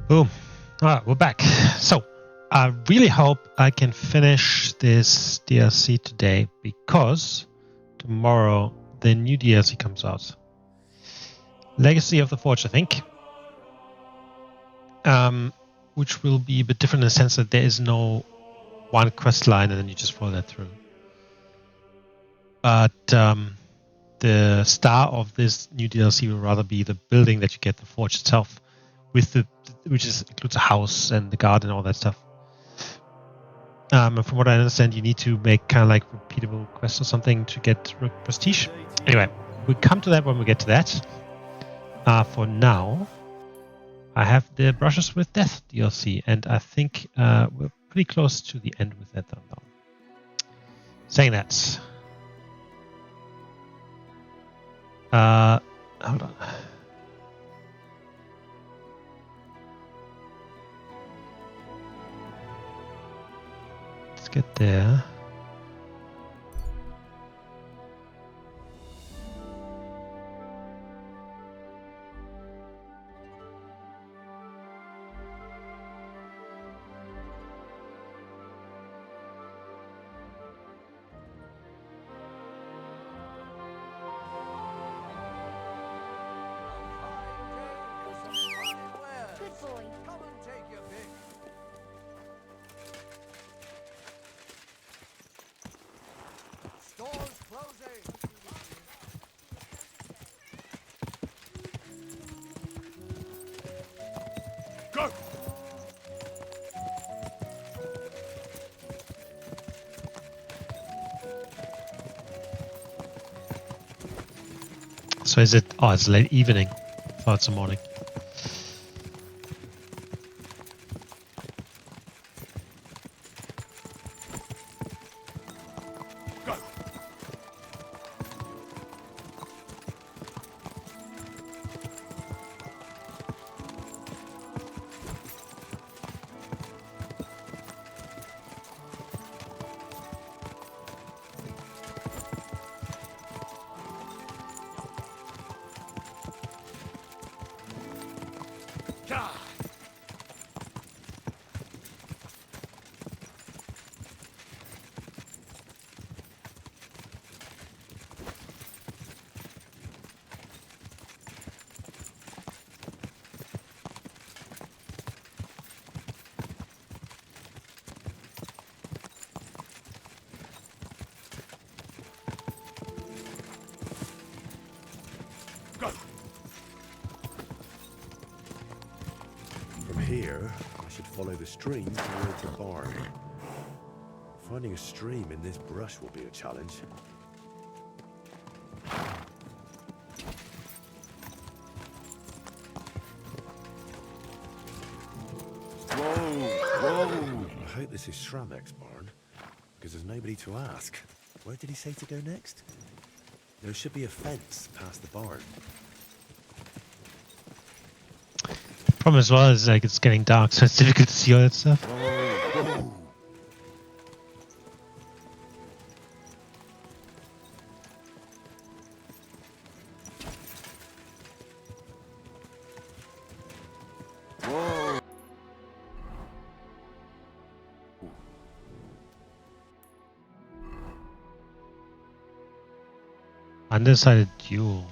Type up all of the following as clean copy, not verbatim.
Boom. Alright, we're back. So, I really hope I can finish this DLC today because tomorrow the new DLC comes out. Legacy of the Forge, I think. Which will be a bit different in the sense that there is no one quest line and then you just follow that through. But the star of this new DLC will rather be the building that you get, the forge itself, with which includes a house and the garden and all that stuff. And from what I understand, you need to make kind of like repeatable quests or something to get prestige. Anyway, we'll come to that when we get to that. For now, I have the Brushes with Death DLC, and I think we're pretty close to the end with that now. Saying that, hold on. Let's get there. So is it? Oh, it's late evening. I thought it's the morning. Here, I should follow the stream towards the barn. Finding a stream in this brush will be a challenge. Whoa! I hope this is Shramek's barn, because there's nobody to ask. Where did he say to go next? There should be a fence past the barn. Problem as well is like it's getting dark, so it's difficult to see all that stuff. Whoa. Whoa. Undecided duel.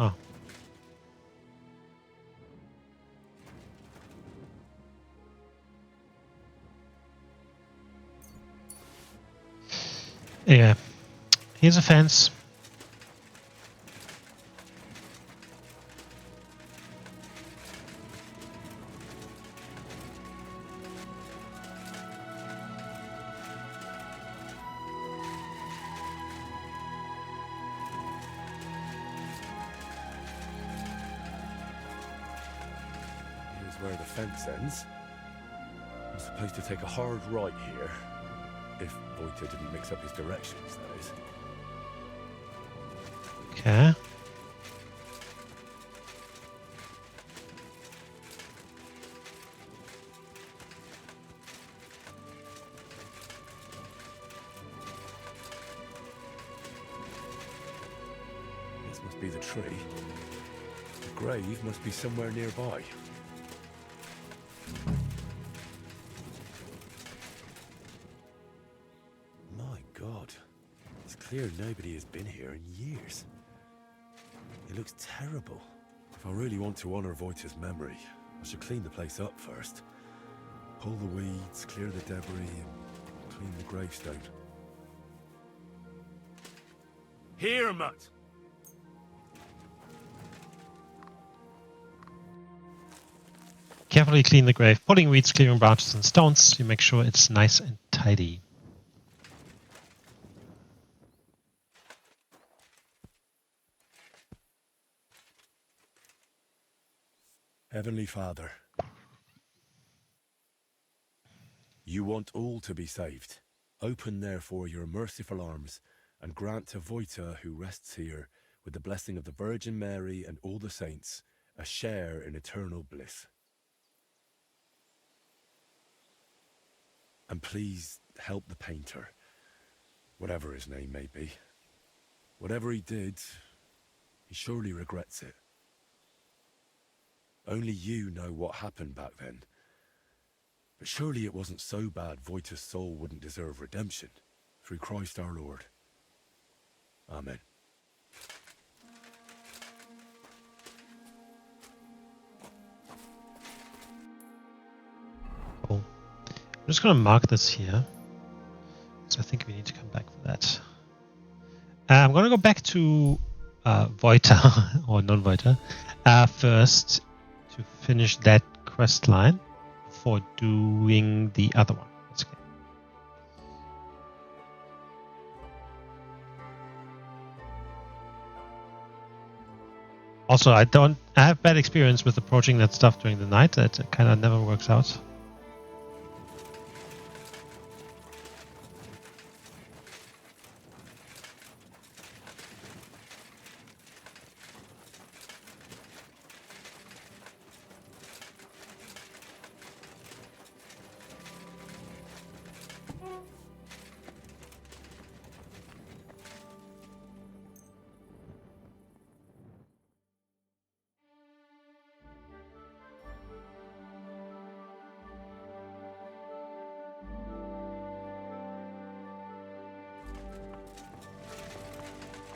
Oh. Yeah. Here's a fence. Where the fence ends. Supposed to take a hard right here. If Voyta didn't mix up his directions, that is. Okay. This must be the tree. The grave must be somewhere nearby. My God. It's clear nobody has been here in years. It looks terrible. If I really want to honor Voyta's memory, I should clean the place up first. Pull the weeds, clear the debris, and clean the gravestone. Here, Mutt! Carefully clean the grave, pulling weeds, clearing branches and stones. You make sure it's nice and tidy. Heavenly Father, you want all to be saved. Open therefore your merciful arms and grant to Voyta, who rests here, with the blessing of the Virgin Mary and all the saints, a share in eternal bliss. And please help the painter, whatever his name may be. Whatever he did, he surely regrets it. Only you know what happened back then. But surely it wasn't so bad Voyta's soul wouldn't deserve redemption. Through Christ our Lord. Amen. Cool. I'm just going to mark this here. So I think we need to come back for that. I'm going to go back to Voyta, or non-Voyta, first to finish that quest line before doing the other one. That's okay. Also, I have bad experience with approaching that stuff during the night. It kind of never works out.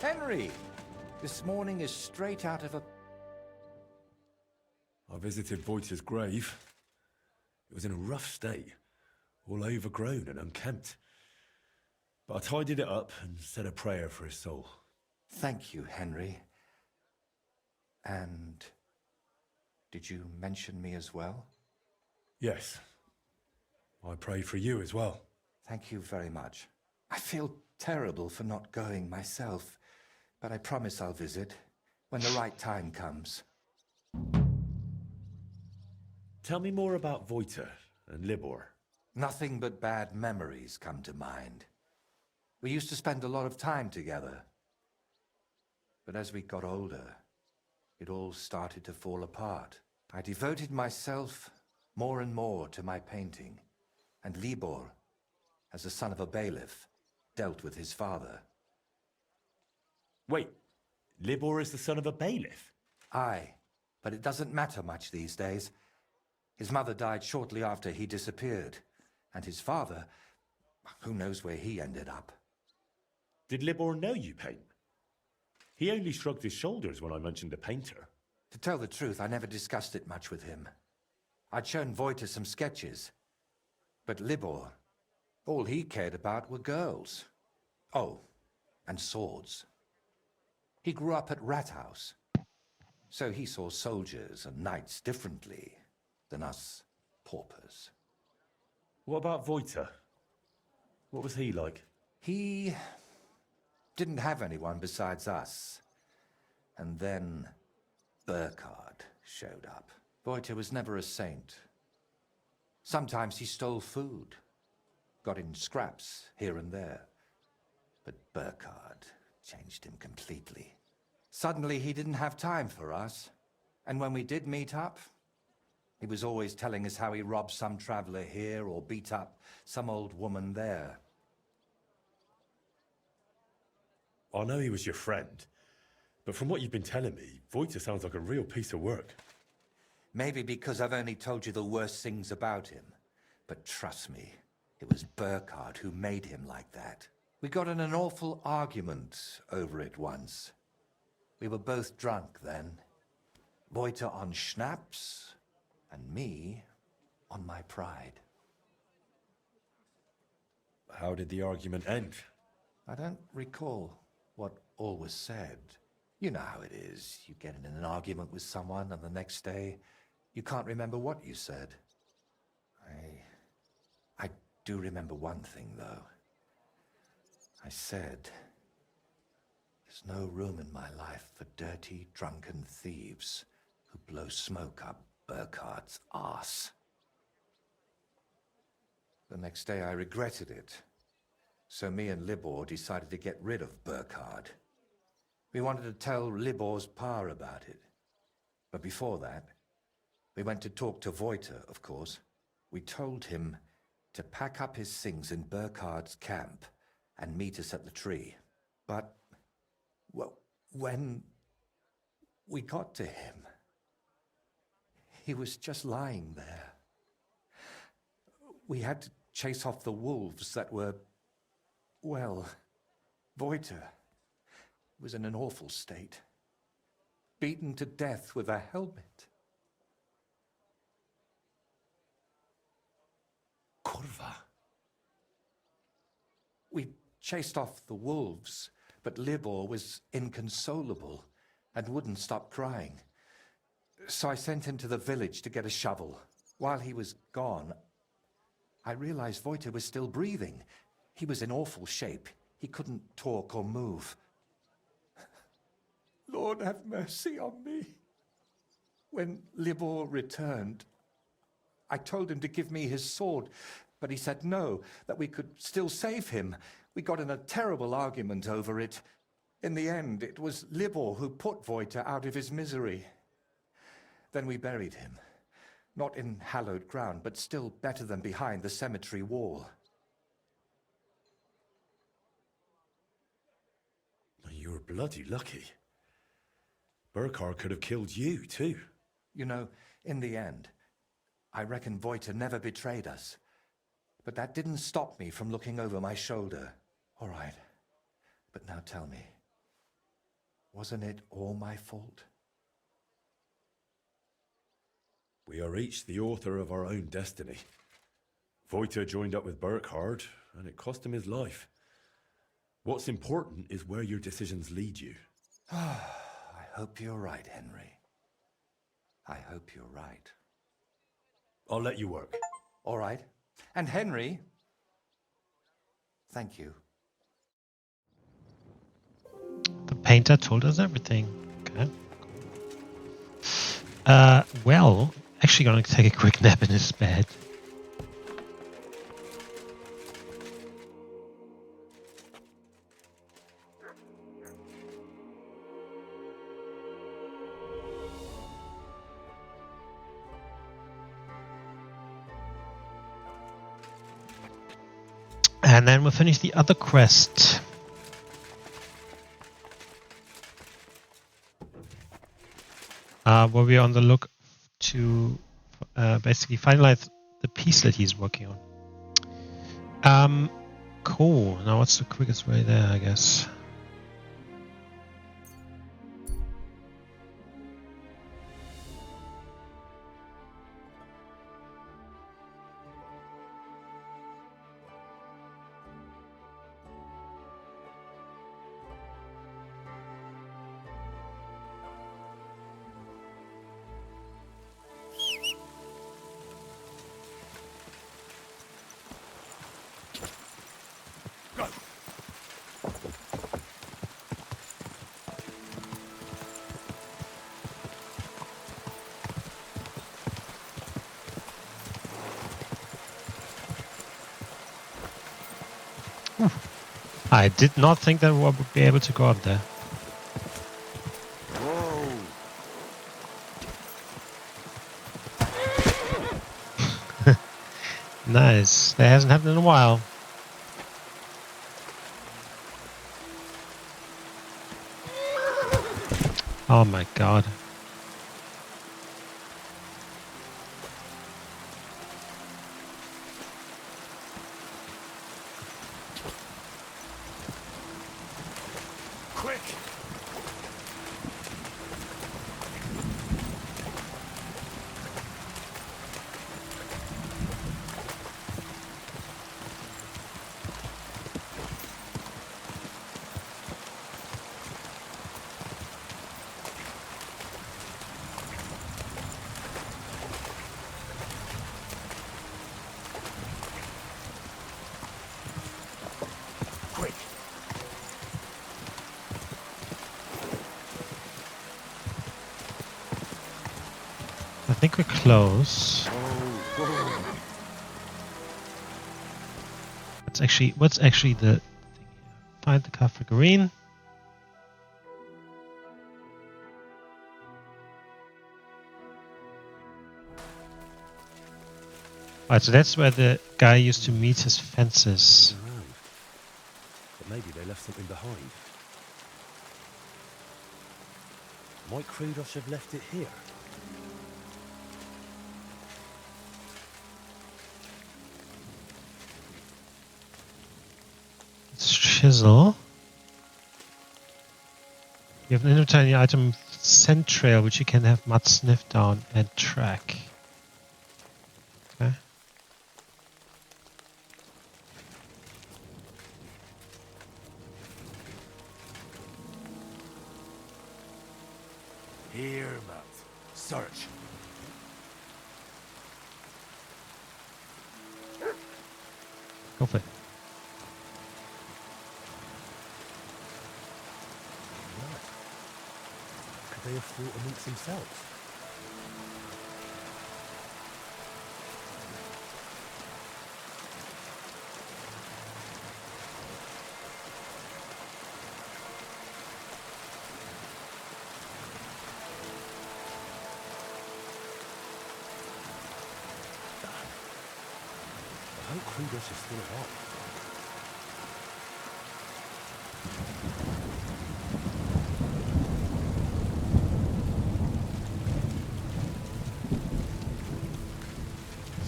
Henry! This morning is straight out of a... I visited Voyta's grave. It was in a rough state, all overgrown and unkempt. But I tidied it up and said a prayer for his soul. Thank you, Henry. And... did you mention me as well? Yes. I prayed for you as well. Thank you very much. I feel terrible for not going myself, but I promise I'll visit when the right time comes. Tell me more about Voyta and Libor. Nothing but bad memories come to mind. We used to spend a lot of time together. But as we got older, it all started to fall apart. I devoted myself more and more to my painting, and Libor, as the son of a bailiff, dealt with his father. Wait, Libor is the son of a bailiff? Aye, but it doesn't matter much these days. His mother died shortly after he disappeared, and his father, who knows where he ended up. Did Libor know you paint? He only shrugged his shoulders when I mentioned a painter. To tell the truth, I never discussed it much with him. I'd shown Voyta some sketches, but Libor, all he cared about were girls. Oh, and swords. He grew up at Rathouse, so he saw soldiers and knights differently than us paupers. What about Voyta? What was he like? He didn't have anyone besides us. And then Burkhard showed up. Voyta was never a saint, Sometimes he stole food, got in scraps here and there. But Burkhard changed him completely. Suddenly he didn't have time for us. And when we did meet up, he was always telling us how he robbed some traveler here or beat up some old woman there. I know he was your friend, but from what you've been telling me, Voyta sounds like a real piece of work. Maybe because I've only told you the worst things about him. But trust me, it was Burkhard who made him like that. We got in an awful argument over it once. We were both drunk then. Voyta on schnapps, and me on my pride. How did the argument end? I don't recall what all was said. You know how it is. You get in an argument with someone, and the next day, you can't remember what you said. I do remember one thing, though. I said, there's no room in my life for dirty, drunken thieves who blow smoke up Burkhard's arse. The next day I regretted it. So me and Libor decided to get rid of Burkhard. We wanted to tell Libor's pa about it. But before that, we went to talk to Voyta, of course. We told him to pack up his things in Burkhard's camp and meet us at the tree. But, well, when we got to him, he was just lying there. We had to chase off the wolves that were, well, Voyta was in an awful state, beaten to death with a helmet. Kurva. We chased off the wolves, but Libor was inconsolable and wouldn't stop crying. So I sent him to the village to get a shovel. While he was gone, I realized Voyta was still breathing. He was in awful shape. He couldn't talk or move. Lord, have mercy on me. When Libor returned, I told him to give me his sword, but he said no, that we could still save him. We got in a terrible argument over it. In the end, it was Libor who put Voyta out of his misery. Then we buried him. Not in hallowed ground, but still better than behind the cemetery wall. You were bloody lucky. Burkhard could have killed you, too. You know, in the end, I reckon Voyta never betrayed us. But that didn't stop me from looking over my shoulder. All right, but now tell me, wasn't it all my fault? We are each the author of our own destiny. Voyta joined up with Burkhard, and it cost him his life. What's important is where your decisions lead you. I hope you're right, Henry. I hope you're right. I'll let you work. All right. And Henry, thank you. The painter told us everything. Okay. Well, actually gonna take a quick nap in his bed. And then we'll finish the other quest. Where we're on the look to basically finalize the piece that he's working on. Cool. Now what's the quickest way there, I guess? I did not think that we would be able to go up there. Whoa! Nice. That hasn't happened in a while. Oh my god. Quick! Quick! I think we're close. Whoa! What's actually the thing here? Find the car figurine. Alright, so that's where the guy used to meet his fences. Around. But maybe they left something behind. Might Chrudosh have left it here? It's chisel. You have an inventory item scent trail, which you can have mud sniff down and track. Okay. Here, Matt. Search. Go for it. Right. Could they have fought amongst themselves? I hope Chrudosh is still alive.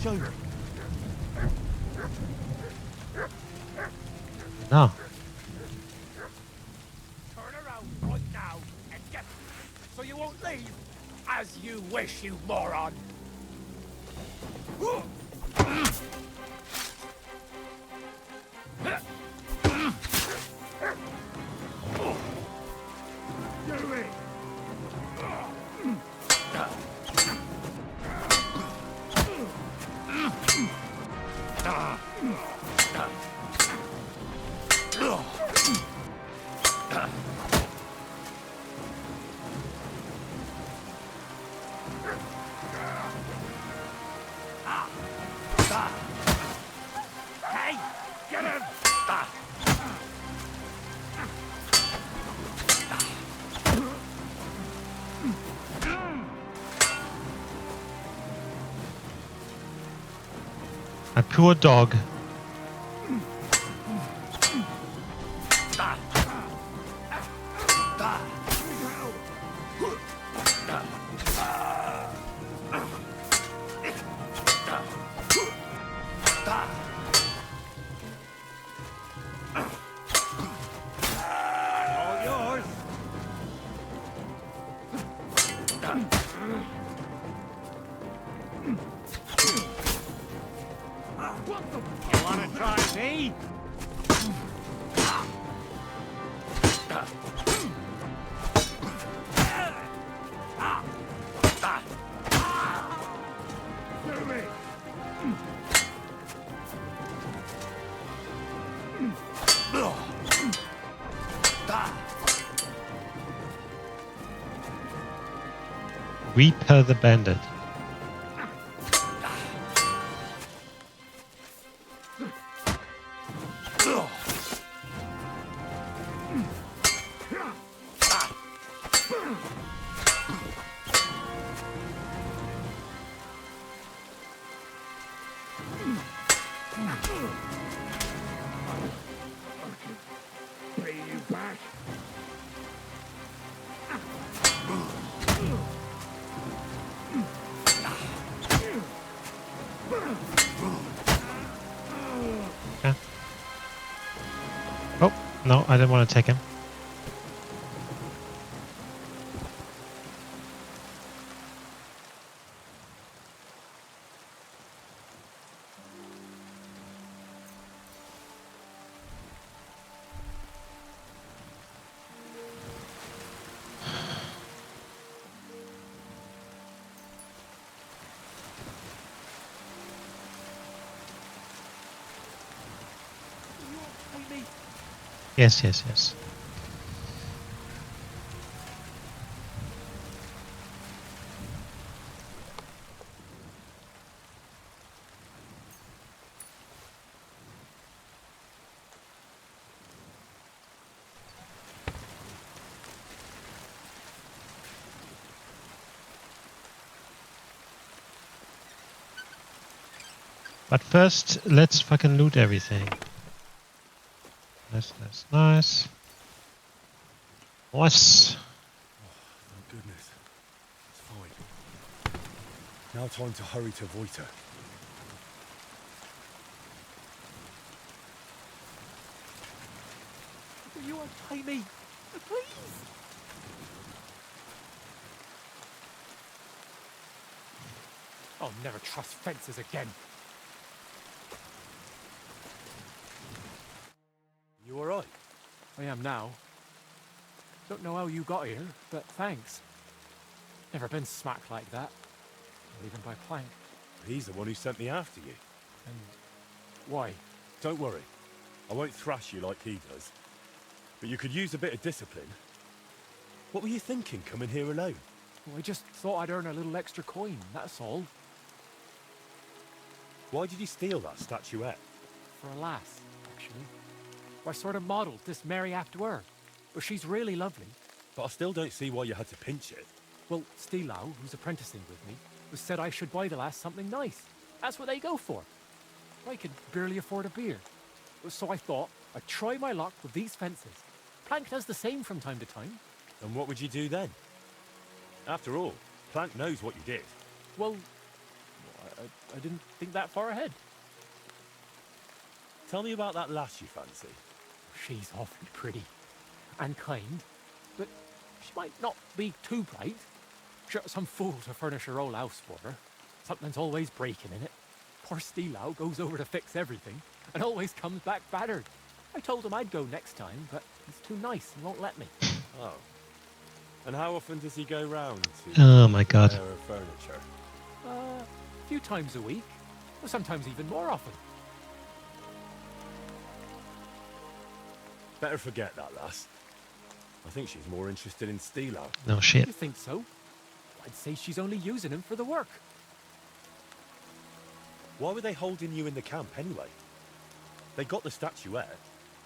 Show me. No. Turn around right now and get me, so you won't leave. As you wish, you moron. Hey, get him! A poor dog. All yours. You wanna try me? Reaper the Bandit. Pay you back. Okay. Oh, no, I didn't want to take him. Yes, yes, yes. But first, let's fucking loot everything. Nice, nice, nice. Nice. Thank goodness. It's fine. Now time to hurry to Voyta. Will you untie me? Please! I'll never trust fences again. You alright? I am now. Don't know how you got here, but thanks. Never been smacked like that. Not even by Plank. He's the one who sent me after you. And why? Don't worry. I won't thrash you like he does. But you could use a bit of discipline. What were you thinking, coming here alone? Well, I just thought I'd earn a little extra coin, that's all. Why did you steal that statuette? For a lass, actually. I sort of modelled this Mary after her. But she's really lovely. But I still don't see why you had to pinch it. Well, Stilau, who's apprenticing with me, was said I should buy the lass something nice. That's what they go for. I could barely afford a beer. So I thought I'd try my luck with these fences. Plank does the same from time to time. And what would you do then? After all, Plank knows what you did. Well, I didn't think that far ahead. Tell me about that lass you fancy. She's awfully pretty and kind, but she might not be too bright. Sure, some fool to furnish her old house for her. Something's always breaking in it. Poor Stilau goes over to fix everything and always comes back battered. I told him I'd go next time, but he's too nice and won't let me. Oh. And how often does he go round to Oh my god. repair her furniture? A few times a week, or sometimes even more often. Better forget that lass. I think she's more interested in Stilau. No shit. You think so? I'd say she's only using him for the work. Why were they holding you in the camp anyway? They got the statuette,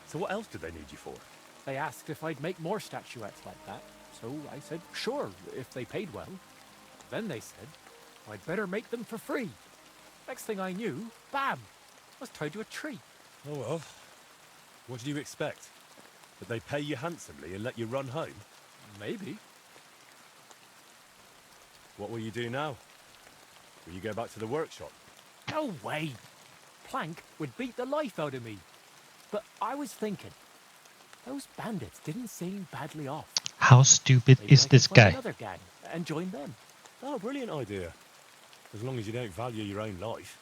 so what else did they need you for? They asked if I'd make more statuettes like that, so I said sure, if they paid well. Then they said I'd better make them for free. Next thing I knew, bam, I was tied to a tree. Oh well. What did you expect? That they pay you handsomely and let you run home? Maybe. What will you do now? Will you go back to the workshop? No way. Plank would beat the life out of me. But I was thinking, those bandits didn't seem badly off. How stupid Maybe is I could this find guy? another gang and join them. Oh, brilliant idea. As long as you don't value your own life.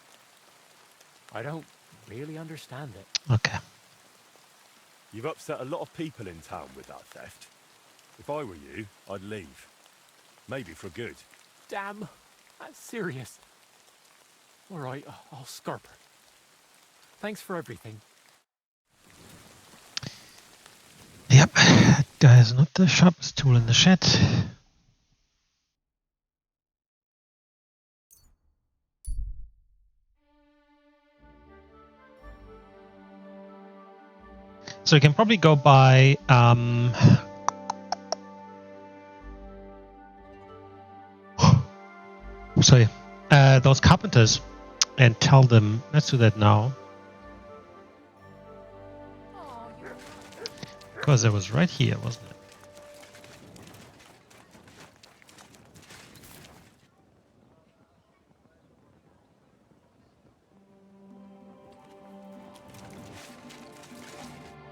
I don't really understand it. Okay. You've upset a lot of people in town with that theft. If I were you, I'd leave. Maybe for good. Damn, that's serious. All right, I'll scarp her. Thanks for everything. Yep, that guy is not the sharpest tool in the shed. So you can probably go by sorry, those carpenters and tell them, let's do that now. Because it was right here, wasn't it?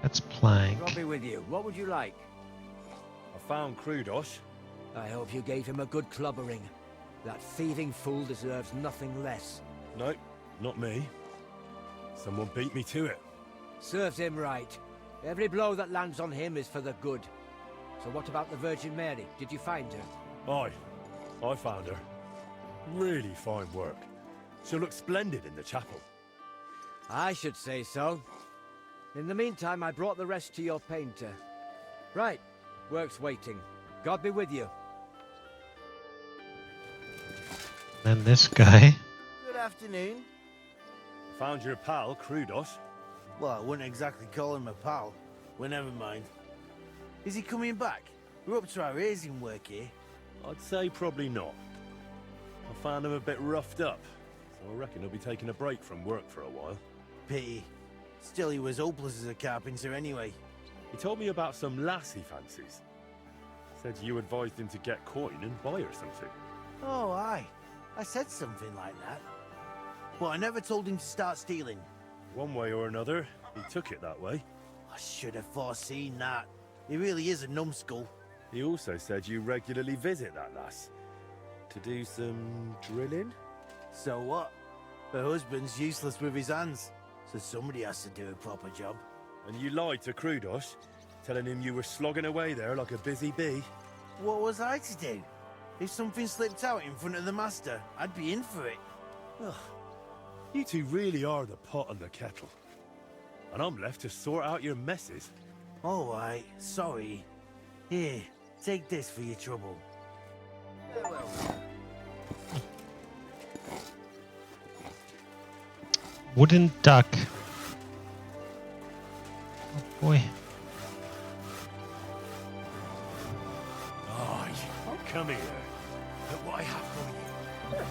That's plank. I'll be with you. What would you like? I found Chrudosh. I hope you gave him a good clubbering. That thieving fool deserves nothing less. No, not me. Someone beat me to it. Serves him right. Every blow that lands on him is for the good. So what about the Virgin Mary? Did you find her? Aye, I found her. Really fine work. She'll look splendid in the chapel. I should say so. In the meantime, I brought the rest to your painter. Right. Work's waiting. God be with you. And this guy. Good afternoon. Found your pal, Chrudosh. Well, I wouldn't exactly call him a pal. Well, never mind. Is he coming back? We're up to our ears in work here. I'd say probably not. I found him a bit roughed up, so I reckon he'll be taking a break from work for a while. Pity. Still, he was hopeless as a carpenter anyway. He told me about some lass he fancies. Said you advised him to get coin and buy her something. Oh, aye. I said something like that. But I never told him to start stealing. One way or another, he took it that way. I should have foreseen that. He really is a numbskull. He also said you regularly visit that lass. To do some drilling? So what? Her husband's useless with his hands. So somebody has to do a proper job. And you lied to Chrudosh, telling him you were slogging away there like a busy bee. What was I to do? If something slipped out in front of the master, I'd be in for it. Ugh. You two really are the pot and the kettle. And I'm left to sort out your messes. All right, sorry. Here, take this for your trouble. Farewell. Wooden duck. Oh boy. Aye, come here. Look what I have for you.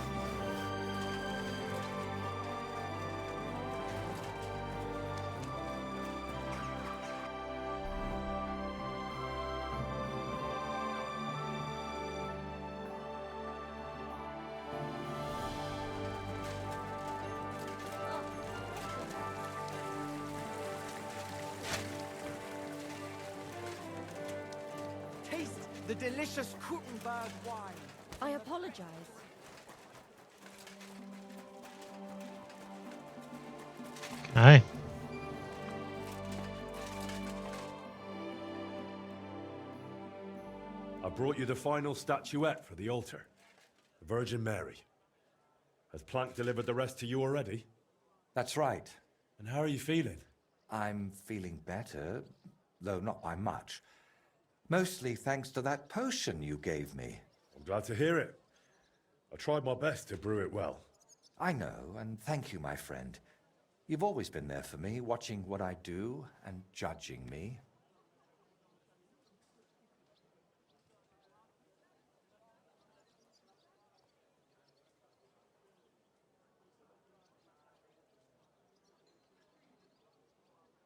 Taste the delicious Kirimdor wine. I apologize. Aye. I brought you the final statuette for the altar. The Virgin Mary. Has Plank delivered the rest to you already? That's right. And how are you feeling? I'm feeling better, though not by much. Mostly thanks to that potion you gave me. I'm glad to hear it. I tried my best to brew it well. I know, and thank you, my friend. You've always been there for me, watching what I do and judging me.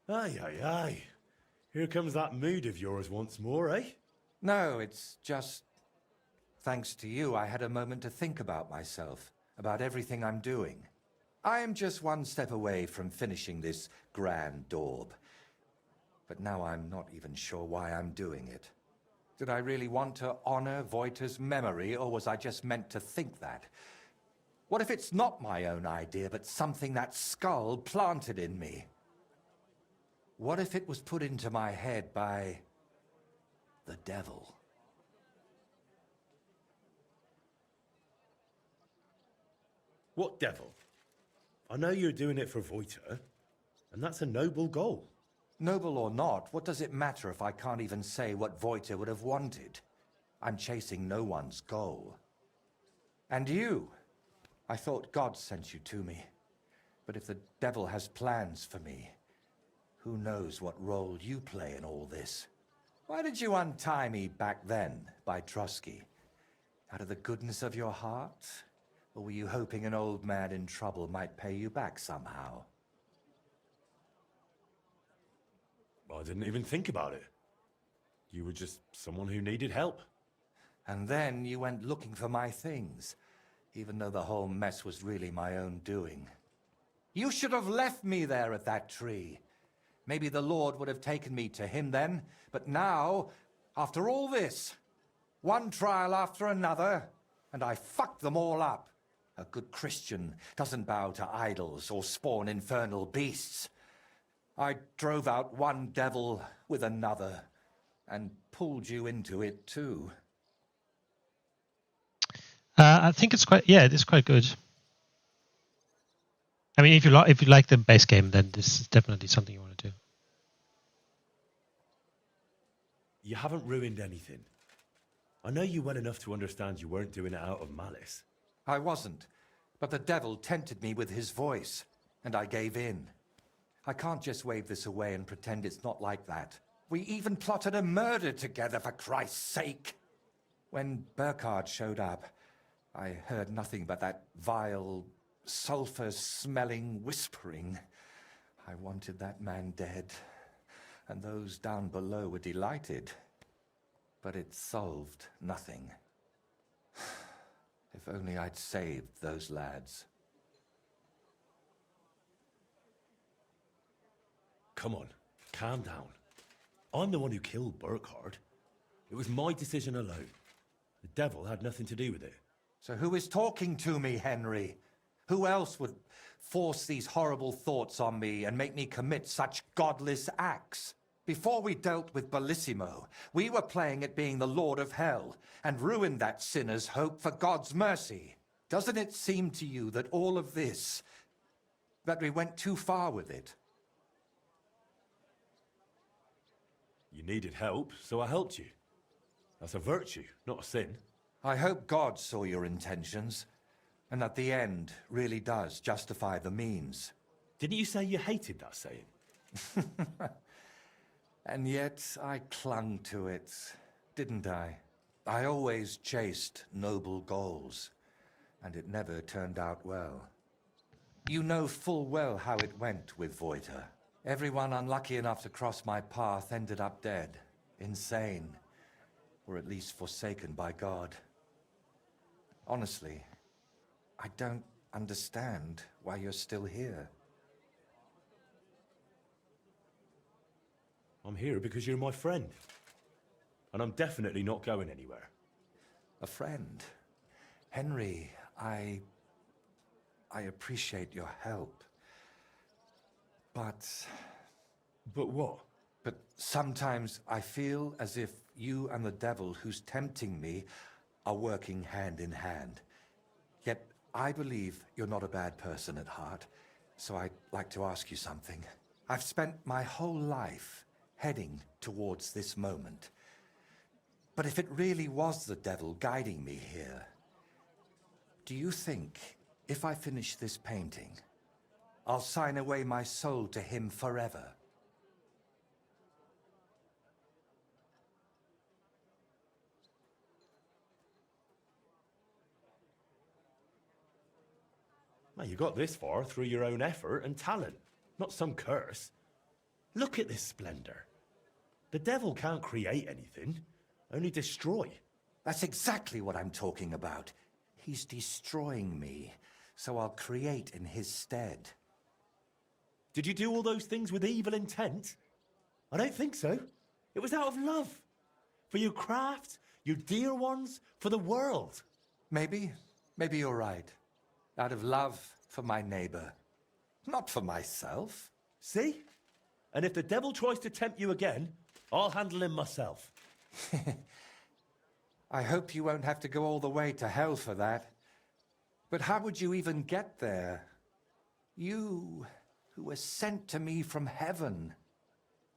Aye, aye, aye. Here comes that mood of yours once more, eh? No, it's just... Thanks to you, I had a moment to think about myself, about everything I'm doing. I am just one step away from finishing this grand daub. But now I'm not even sure why I'm doing it. Did I really want to honor Voyta's memory, or was I just meant to think that? What if it's not my own idea, but something that skull planted in me? What if it was put into my head by the devil? What devil? I know you're doing it for Voyta, and that's a noble goal. Noble or not, what does it matter if I can't even say what Voyta would have wanted? I'm chasing no one's goal. And you? I thought God sent you to me. But if the devil has plans for me, who knows what role you play in all this? Why did you untie me back then by Trusky? Out of the goodness of your heart? Or were you hoping an old man in trouble might pay you back somehow? I didn't even think about it. You were just someone who needed help. And then you went looking for my things, even though the whole mess was really my own doing. You should have left me there at that tree. Maybe the Lord would have taken me to him then, but now, after all this, one trial after another, and I fucked them all up. A good Christian doesn't bow to idols or spawn infernal beasts. I drove out one devil with another, and pulled you into it too. I think it's quite, it is quite good. I mean, if you like the base game, then this is definitely something you want to do. You haven't ruined anything. I know you well enough to understand you weren't doing it out of malice. I wasn't, but the devil tempted me with his voice, and I gave in. I can't just wave this away and pretend it's not like that. We even plotted a murder together, for Christ's sake. When Burkhard showed up, I heard nothing but that vile, sulphur-smelling whispering. I wanted that man dead, and those down below were delighted. But it solved nothing. If only I'd saved those lads. Come on, calm down. I'm the one who killed Burkhard. It was my decision alone. The devil had nothing to do with it. So who is talking to me, Henry? Who else would force these horrible thoughts on me and make me commit such godless acts? Before we dealt with Bellissimo, we were playing at being the Lord of Hell and ruined that sinner's hope for God's mercy. Doesn't it seem to you that all of this, that we went too far with it? You needed help, so I helped you. That's a virtue, not a sin. I hope God saw your intentions, and that the end really does justify the means. Didn't you say you hated that saying? And yet I clung to it, didn't I? I always chased noble goals, and it never turned out well. You know full well how it went with Voyta. Everyone unlucky enough to cross my path ended up dead, insane, or at least forsaken by God. Honestly, I don't understand why you're still here. I'm here because you're my friend. And I'm definitely not going anywhere. A friend? Henry, I appreciate your help. But what? But sometimes I feel as if you and the devil who's tempting me are working hand in hand. Yet I believe you're not a bad person at heart, so I'd like to ask you something. I've spent my whole life heading towards this moment. But if it really was the devil guiding me here, do you think if I finish this painting, I'll sign away my soul to him forever? Well, you got this far through your own effort and talent, not some curse. Look at this splendor. The devil can't create anything, only destroy. That's exactly what I'm talking about. He's destroying me, so I'll create in his stead. Did you do all those things with evil intent? I don't think so. It was out of love. For your craft, your dear ones, for the world. Maybe you're right. Out of love for my neighbor, not for myself. See? And if the devil tries to tempt you again, I'll handle him myself. I hope you won't have to go all the way to hell for that. But how would you even get there? You, who were sent to me from heaven.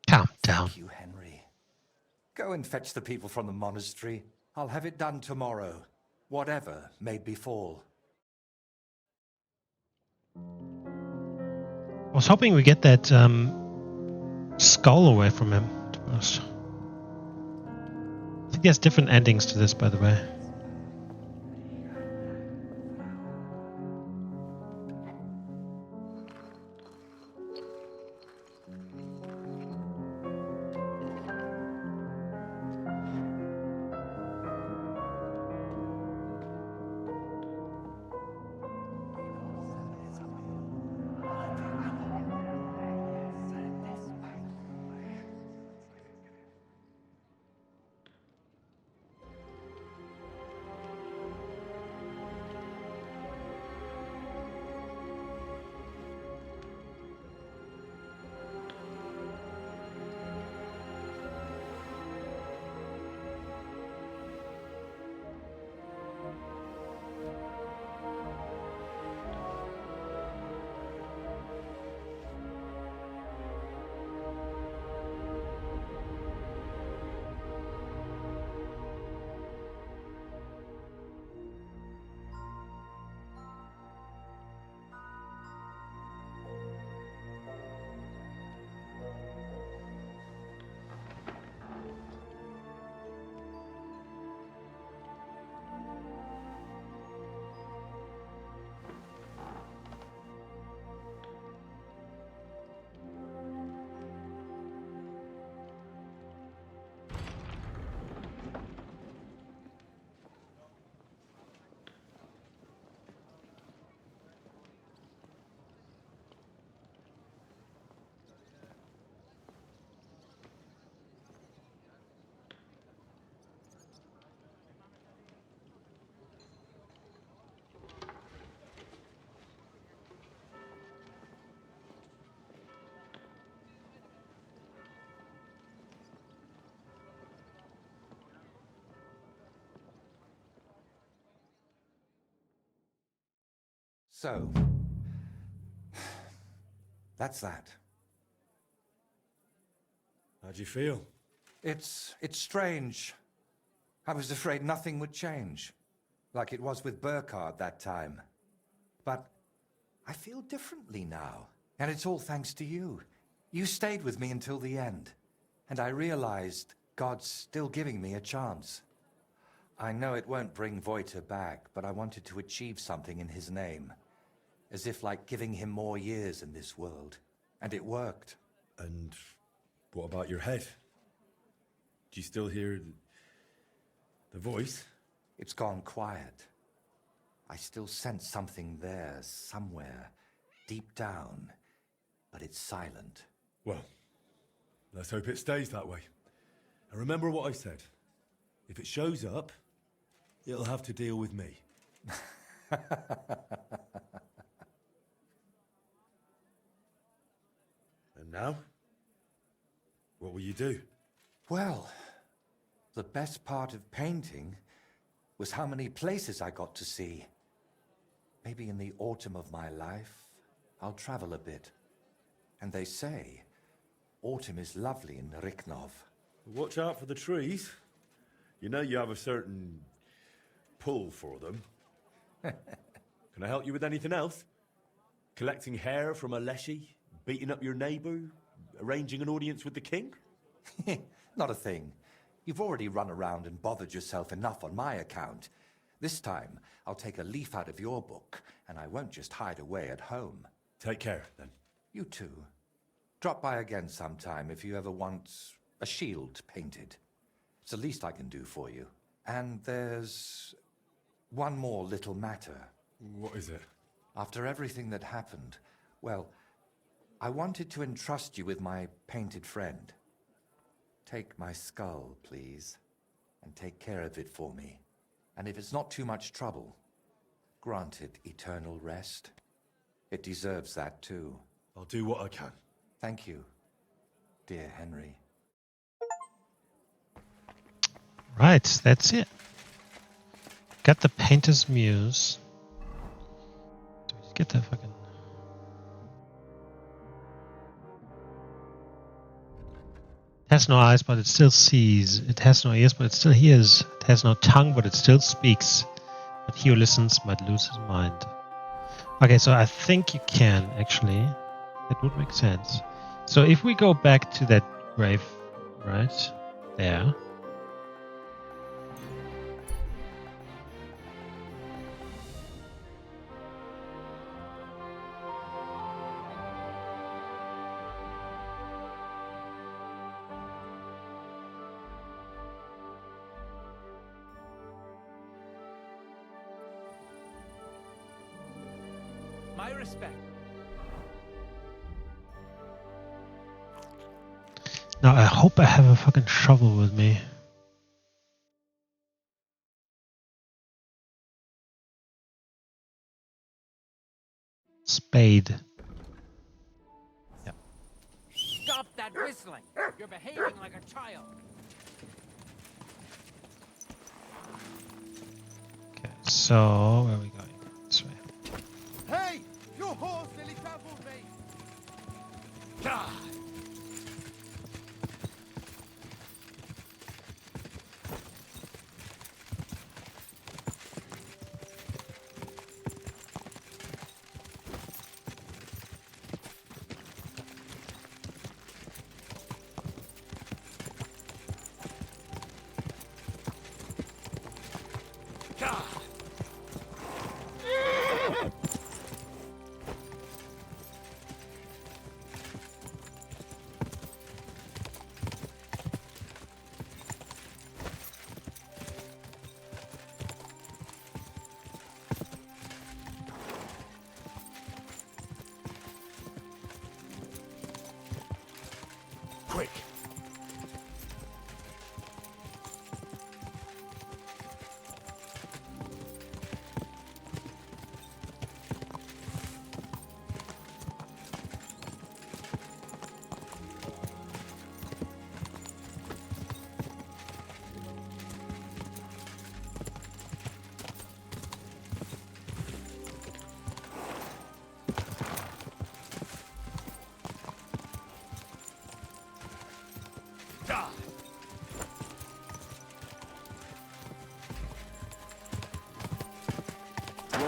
Calm down. Thank you, Henry. Go and fetch the people from the monastery. I'll have it done tomorrow, whatever may befall. I was hoping we get that skull away from him, to be honest. I think there's different endings to this, by the way. So, that's that. How'd you feel? It's strange. I was afraid nothing would change, like it was with Burkhard that time. But I feel differently now, and it's all thanks to you. You stayed with me until the end, and I realized God's still giving me a chance. I know it won't bring Voyta back, but I wanted to achieve something in his name. As if like giving him more years in this world. And it worked. And what about your head? Do you still hear the voice? It's gone quiet. I still sense something there, somewhere, deep down. But it's silent. Well, let's hope it stays that way. And remember what I said. If it shows up, it'll have to deal with me. And now? What will you do? Well, the best part of painting was how many places I got to see. Maybe in the autumn of my life, I'll travel a bit. And they say, autumn is lovely in Riknov. Watch out for the trees. You know you have a certain pull for them. Can I help you with anything else? Collecting hair from a leshy? Beating up your neighbour? Arranging an audience with the king? Not a thing. You've already run around and bothered yourself enough on my account. This time, I'll take a leaf out of your book, and I won't just hide away at home. Take care, then. You too. Drop by again sometime if you ever want a shield painted. It's the least I can do for you. And there's one more little matter. What is it? After everything that happened, well, I wanted to entrust you with my painted friend. Take my skull, please, and take care of it for me. And if it's not too much trouble, grant it eternal rest. It deserves that too. I'll do what I can. Thank you, dear Henry. Right, that's it. Got the Painter's Muse. Do we get the fucking... It has no eyes, but it still sees. It has no ears, but it still hears. It has no tongue, but it still speaks. But he who listens might lose his mind. Okay, so I think you can, actually. That would make sense. So if we go back to that grave, right there. My respect. Now I hope I have a fucking shovel with me. Spade. Yep. Stop that whistling. You're behaving like a child. Okay, so where are we going? This way. Hey! Your horse nearly trampled me! God! Quick!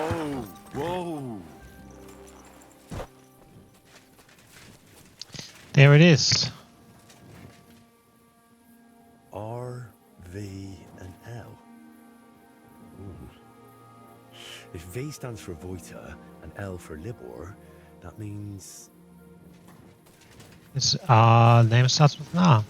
Whoa! Whoa! There it is. R, V, and L. Ooh. If V stands for Voyta and L for Libor, that means... This name starts with an R.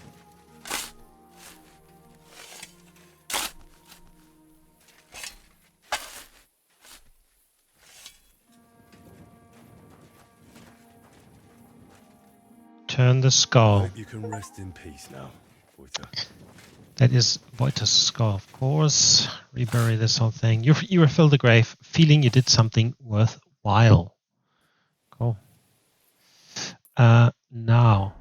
Turn the I skull. hope you can rest in peace now, Voyta. That is Voyta's skull, of course. Rebury this whole thing. You refill the grave, feeling you did something worthwhile. Cool. Now,